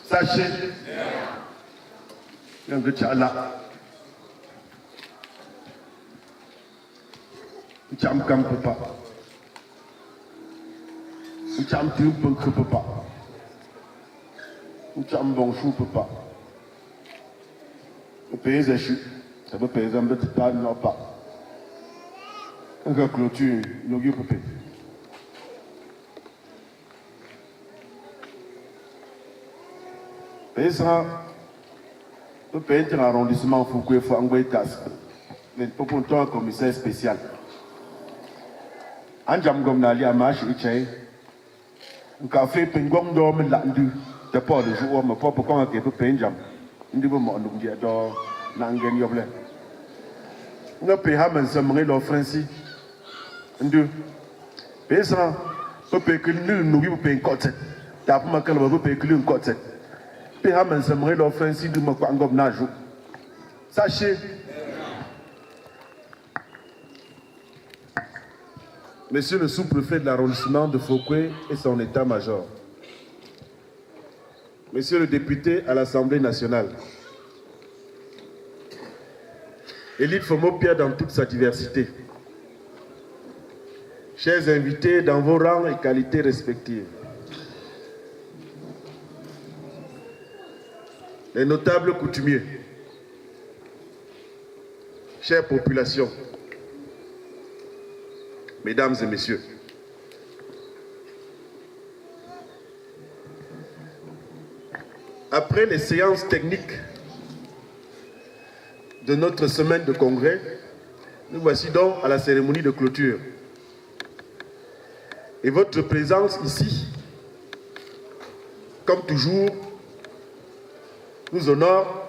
Sachez, que Tchala, Tcham Kam Papa, Tcham Tiu Punk Papa, Tcham Bonchou Papa. Le pays est chu, ça veut par exemple pas non pas. Un clôture, nous y coupé. Et ça, le pays est un arrondissement Foucault, il faut envoyer casque. Mais pour un commissaire spécial. En Jamgom Nali à Marche, un café Pingom dorme l'andu. De pas de jour, mais pas pour qu'on ait un Pinjam. Il dit que mon nom dit à Nangen Yoble. On a payé à m'enseigner l'offranci. Deux. Et ça, on peut que nous nous payons un côté. T'as pas que l'on peut payer un côté. Sachez, Monsieur le sous-préfet de l'arrondissement de Fouquet et son état-major, Monsieur le député à l'Assemblée nationale, Élite Fomopia dans toute sa diversité, chers invités dans vos rangs et qualités respectives, les notables coutumiers, chère population, mesdames et messieurs, après les séances techniques de notre semaine de congrès, nous voici donc à la cérémonie de clôture. Et votre présence ici, comme toujours, nous honore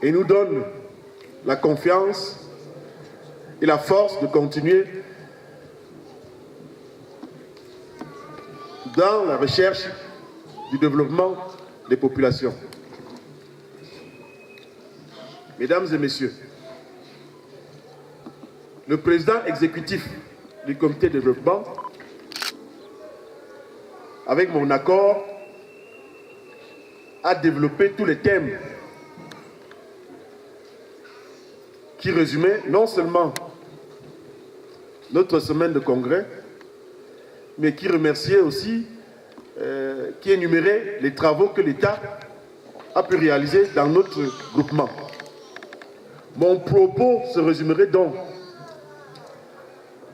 et nous donne la confiance et la force de continuer dans la recherche du développement des populations. Mesdames et messieurs, le président exécutif du comité de développement, avec mon accord, a développé tous les thèmes qui résumaient non seulement notre semaine de congrès, mais qui remerciait aussi, qui énumérait les travaux que l'État a pu réaliser dans notre groupement. Mon propos se résumerait donc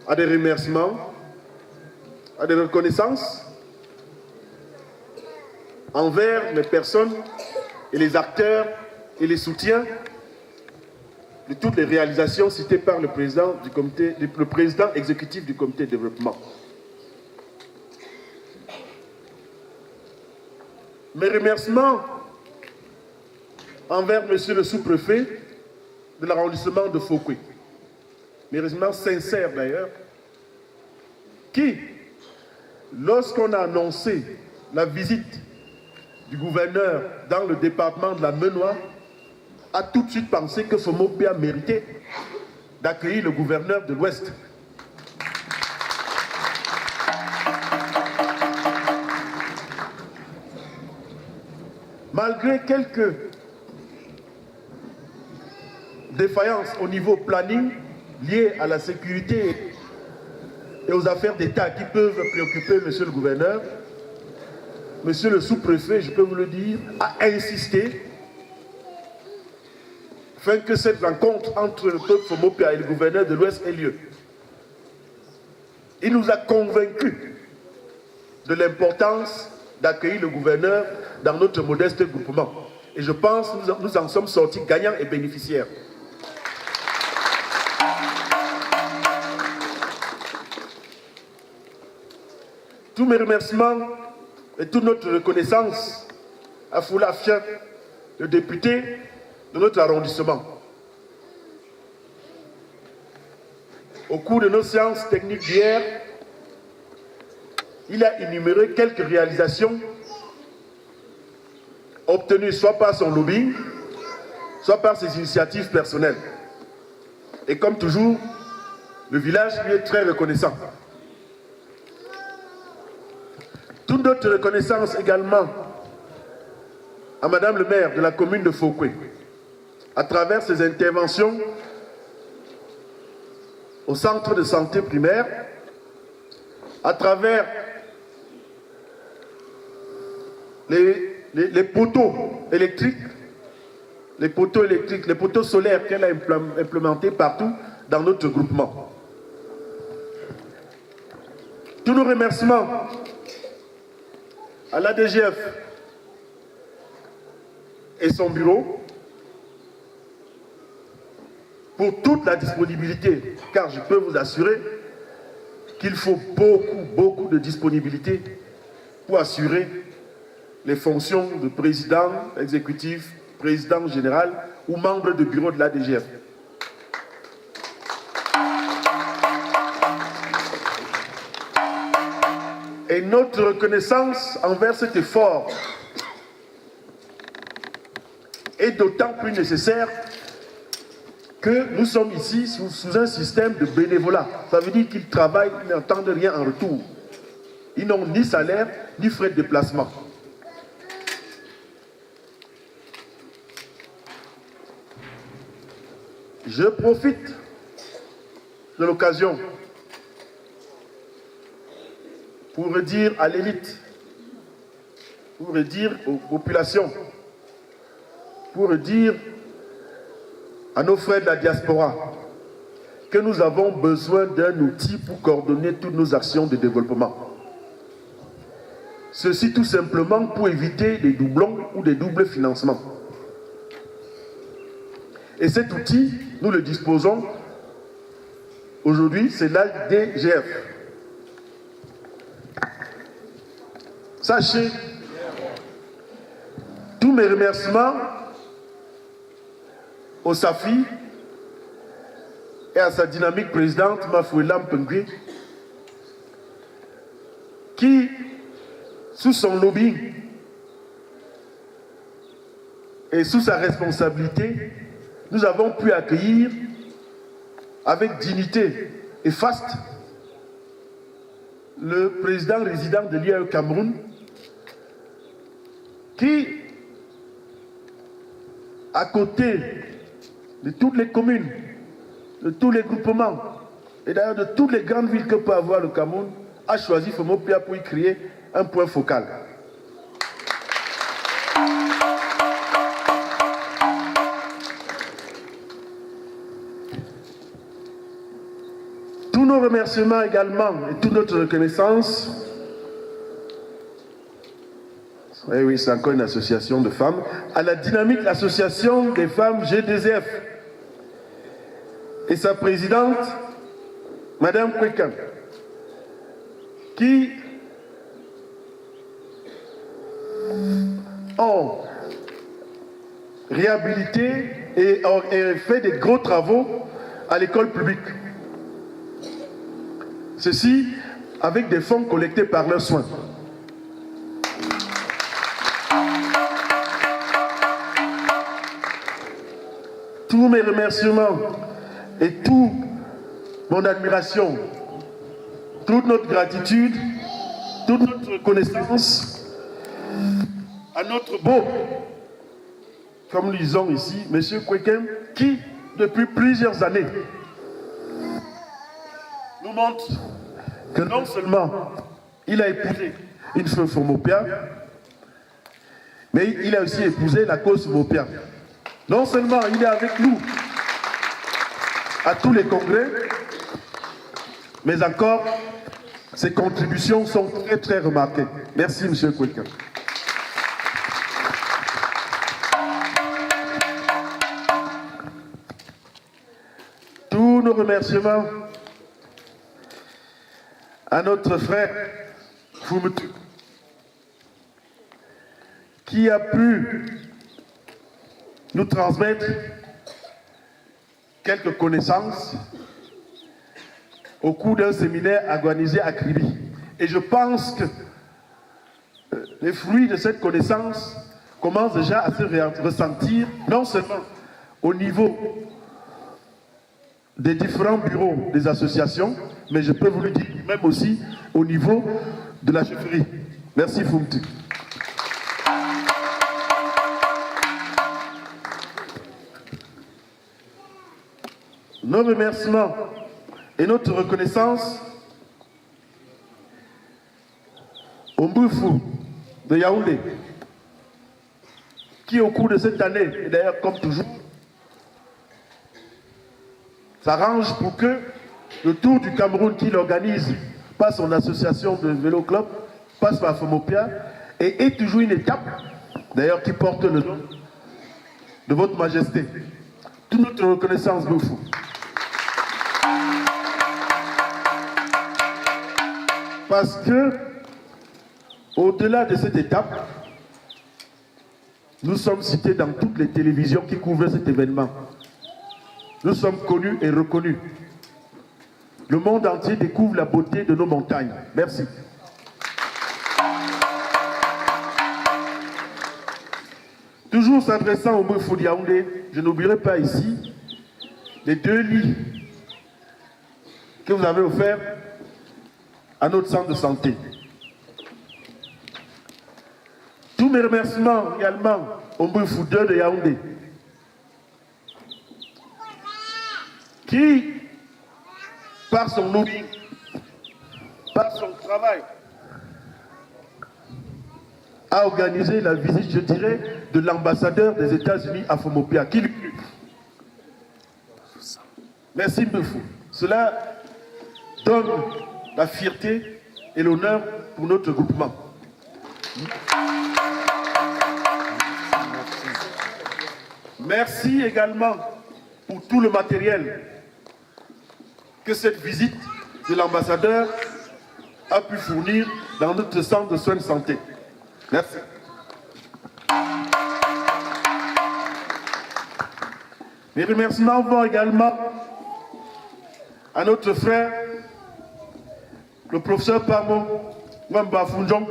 à des remerciements, à des reconnaissances envers les personnes et les acteurs et les soutiens de toutes les réalisations citées par le président exécutif du comité de développement. Mes remerciements envers monsieur le sous-préfet de l'arrondissement de Fouquet, mes remerciements sincères d'ailleurs, qui, lorsqu'on a annoncé la visite du gouverneur dans le département de la Menoie, a tout de suite pensé que Fomopia méritait d'accueillir le gouverneur de l'Ouest. Malgré quelques défaillances au niveau planning liées à la sécurité et aux affaires d'État qui peuvent préoccuper monsieur le gouverneur, monsieur le sous-préfet, je peux vous le dire, a insisté afin que cette rencontre entre le peuple Fomopia et le gouverneur de l'Ouest ait lieu. Il nous a convaincus de l'importance d'accueillir le gouverneur dans notre modeste groupement. Et je pense que nous en sommes sortis gagnants et bénéficiaires. Tous mes remerciements et toute notre reconnaissance Afoula Fien, le député de notre arrondissement. Au cours de nos séances techniques d'hier, il a énuméré quelques réalisations obtenues soit par son lobbying, soit par ses initiatives personnelles. Et comme toujours, le village lui est très reconnaissant. Toute notre reconnaissance également à Madame le maire de la commune de Fokwe, à travers ses interventions au centre de santé primaire, à travers les poteaux électriques, les poteaux solaires qu'elle a implémentés partout dans notre groupement. Tous nos remerciements à l'ADGF et son bureau pour toute la disponibilité, car je peux vous assurer qu'il faut beaucoup de disponibilité pour assurer les fonctions de président exécutif, président général ou membre du bureau de l'ADGF. Et notre reconnaissance envers cet effort est d'autant plus nécessaire que nous sommes ici sous un système de bénévolat. Ça veut dire qu'ils travaillent, ils n'entendent rien en retour. Ils n'ont ni salaire, ni frais de déplacement. Je profite de l'occasion pour redire à l'élite, pour redire aux populations, pour redire à nos frères de la diaspora que nous avons besoin d'un outil pour coordonner toutes nos actions de développement. Ceci tout simplement pour éviter des doublons ou des doubles financements. Et cet outil, nous le disposons aujourd'hui, c'est l'ADGF. Sachez, tous mes remerciements au SAFI et à sa dynamique présidente, Mafouela Mpengui, qui, sous son lobbying et sous sa responsabilité, nous avons pu accueillir avec dignité et faste le président résident de l'IAE Cameroun, qui, à côté de toutes les communes, de tous les groupements, et d'ailleurs de toutes les grandes villes que peut avoir le Cameroun, a choisi Fomopia pour y créer un point focal. Tous nos remerciements également et toute notre reconnaissance. Oui, c'est encore une association de femmes. À la dynamique association des femmes GDZF et sa présidente, Madame Kweka, qui ont réhabilité et ont fait des gros travaux à l'école publique. Ceci avec des fonds collectés par leurs soins. Tous mes remerciements et toute mon admiration, toute notre gratitude, toute notre reconnaissance à notre beau, comme nous disons ici, M. Kwekem, qui, depuis plusieurs années, nous montre que non seulement il a épousé une femme Fomopia, mais il a aussi épousé la cause Fomopia. Non seulement il est avec nous à tous les congrès, mais encore ses contributions sont très remarquées. Merci M. Kweka. Tous nos remerciements à notre frère Fumutu, qui a pu nous transmettre quelques connaissances au cours d'un séminaire organisé à Kribi. Et je pense que les fruits de cette connaissance commencent déjà à se ressentir, non seulement au niveau des différents bureaux des associations, mais je peux vous le dire, même aussi au niveau de la chefferie. Merci Fumti. Nos remerciements et notre reconnaissance au Mbufu de Yaoundé, qui au cours de cette année, et d'ailleurs comme toujours, s'arrange pour que le Tour du Cameroun qu'il organise par son association de vélo club, passe par Fomopia, et est toujours une étape, d'ailleurs qui porte le nom de votre majesté. Toute notre reconnaissance, Mbufu. Parce que, au-delà de cette étape, nous sommes cités dans toutes les télévisions qui couvrent cet événement. Nous sommes connus et reconnus. Le monde entier découvre la beauté de nos montagnes. Merci. Toujours s'adressant au Mbufu de Yaoundé, je n'oublierai pas ici les 2 lits que vous avez offerts à notre centre de santé. Tous mes remerciements également au Mbufu de Yaoundé, qui, par son lobbying, par son travail, a organisé la visite, je dirais, de l'ambassadeur des États-Unis à Fomopia. Merci Mbufu. Cela donne la fierté et l'honneur pour notre groupement. Merci également pour tout le matériel que cette visite de l'ambassadeur a pu fournir dans notre centre de soins de santé. Merci. Mes remerciements vont également à notre frère, le professeur Pamo Wamba Funjong,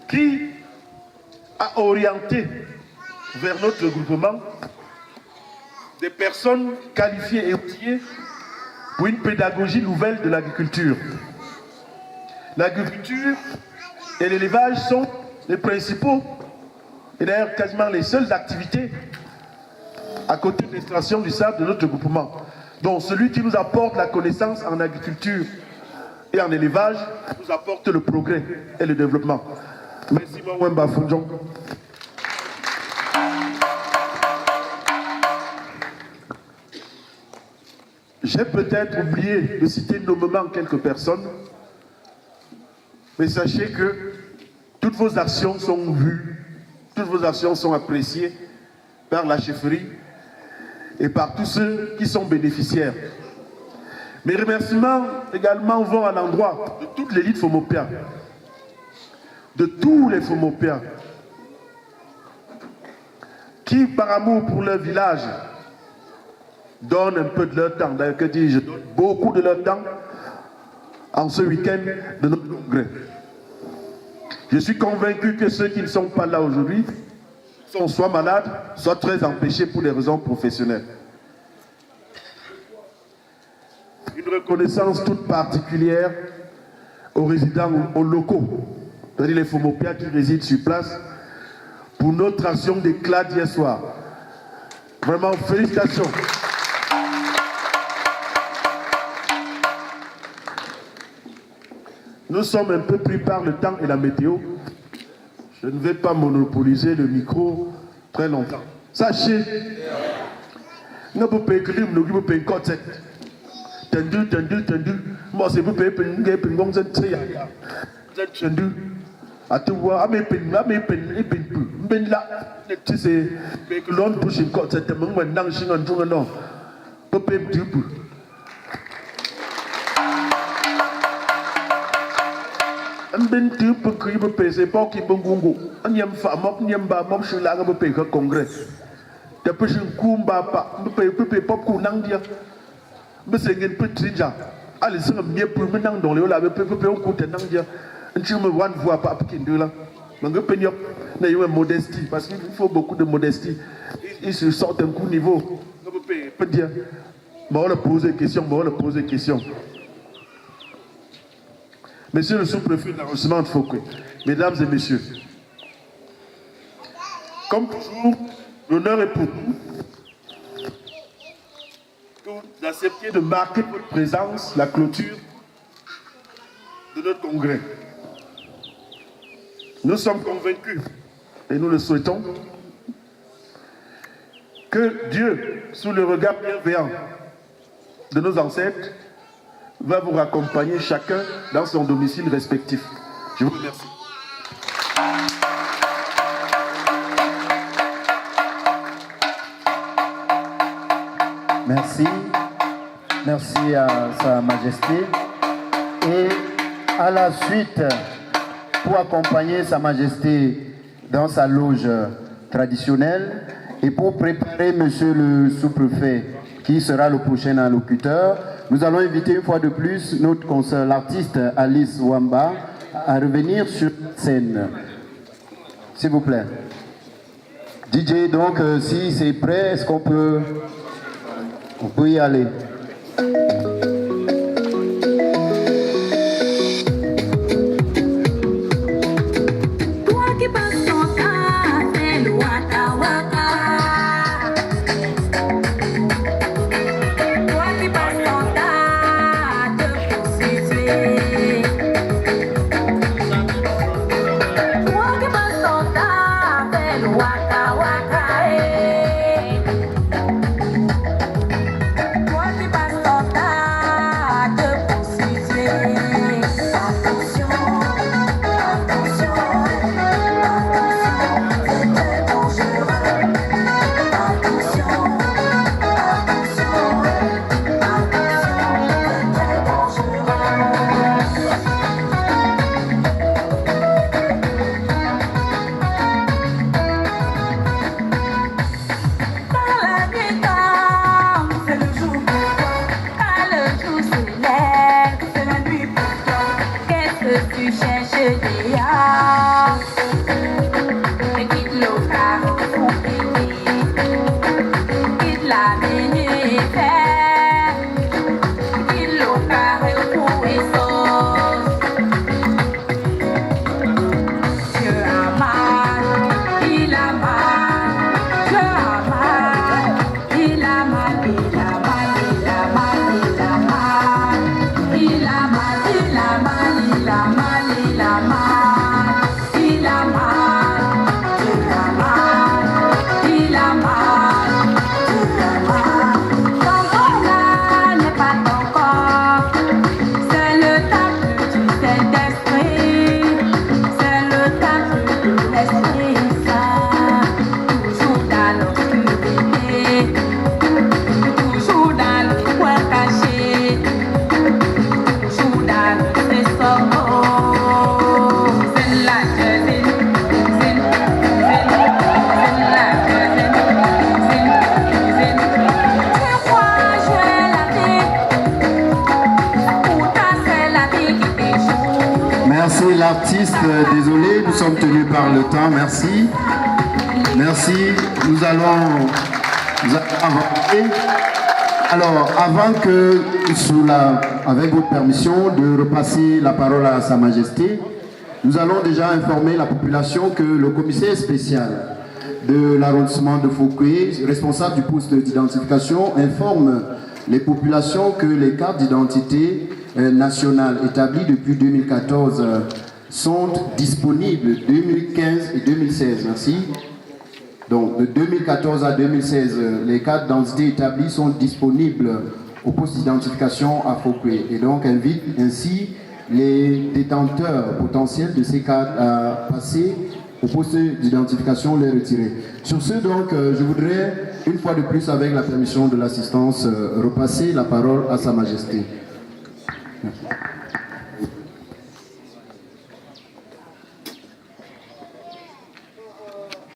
qui a orienté vers notre groupement des personnes qualifiées et outillées pour une pédagogie nouvelle de l'agriculture. L'agriculture et l'élevage sont les principaux, et d'ailleurs quasiment les seules activités à côté de l'extraction du sable de notre groupement. Donc celui qui nous apporte la connaissance en agriculture et en élevage nous apporte le progrès et le développement. Merci Mwemba Funjong. J'ai peut-être oublié de citer nommément quelques personnes, mais sachez que toutes vos actions sont vues, toutes vos actions sont appréciées par la chefferie et par tous ceux qui sont bénéficiaires. Mes remerciements également vont à l'endroit de toute l'élite Fomopia, de tous les Fomopiens, qui par amour pour leur village donnent un peu de leur temps, d'ailleurs que dis-je, donnent beaucoup de leur temps en ce week-end de notre congrès. Je suis convaincu que ceux qui ne sont pas là aujourd'hui sont soit malades, soit très empêchés pour des raisons professionnelles. Une reconnaissance toute particulière aux résidents, aux locaux, c'est-à-dire les Fomopiens qui résident sur place, pour notre action d'éclat d'hier soir. Vraiment, félicitations. Nous sommes un peu pris par le temps et la météo. Je ne vais pas monopoliser le micro très longtemps. Sachez, nous pouvons payer que nous pouvons payer encore cette. Tendu. Moi, c'est pour payer pour nous payer pour nous tendu. À te voir, à mes peines, ben là, tu sais, mais que l'on bouge une côte, c'est un moment où je suis en jour non. Pour payer du peu. un ben tu peux crier pour payer pas qui bon gongo un yam fa mop nyam ba mop chez la ga payer congrès te pe je kumba pa pe pop ku nang dia be se ngeen petit ja allez c'est mieux pour me nang dans le la pe on coûte nang dia un tu me voit pas qui de là mais pe nyop na yo modestie parce qu'il faut beaucoup de modestie ils se sortent un coup niveau peut dire bon on leur poser question Monsieur le sous-préfet de l'arrondissement de Fouquet, mesdames et messieurs, comme toujours, l'honneur est pour nous que vous acceptiez de marquer votre présence, la clôture de notre congrès. Nous sommes convaincus, et nous le souhaitons, que Dieu, sous le regard bienveillant de nos ancêtres, va vous raccompagner chacun dans son domicile respectif. Je vous remercie. Merci. Merci à Sa Majesté. Et à la suite, pour accompagner Sa Majesté dans sa loge traditionnelle et pour préparer Monsieur le sous-préfet, qui sera le prochain allocuteur, nous allons inviter une fois de plus notre consoeur, l'artiste Alice Wamba, à revenir sur scène. S'il vous plaît. DJ, donc, si c'est prêt, est-ce qu'on peut y aller? L'artiste, désolé, nous sommes tenus par le temps, merci. Merci, nous allons avancer. Alors, avant que, avec votre permission, de repasser la parole à Sa Majesté, nous allons déjà informer la population que le commissaire spécial de l'arrondissement de Fouquet, responsable du poste d'identification, informe les populations que les cartes d'identité nationales établies depuis 2014 sont disponibles 2015 et 2016. Merci. Donc de 2014 à 2016, les cartes d'identité établies sont disponibles au poste d'identification à Fouquet et donc invite ainsi les détenteurs potentiels de ces cartes à passer au poste d'identification, les retirer. Sur ce, donc, je voudrais, une fois de plus, avec la permission de l'assistance, repasser la parole à Sa Majesté. Merci.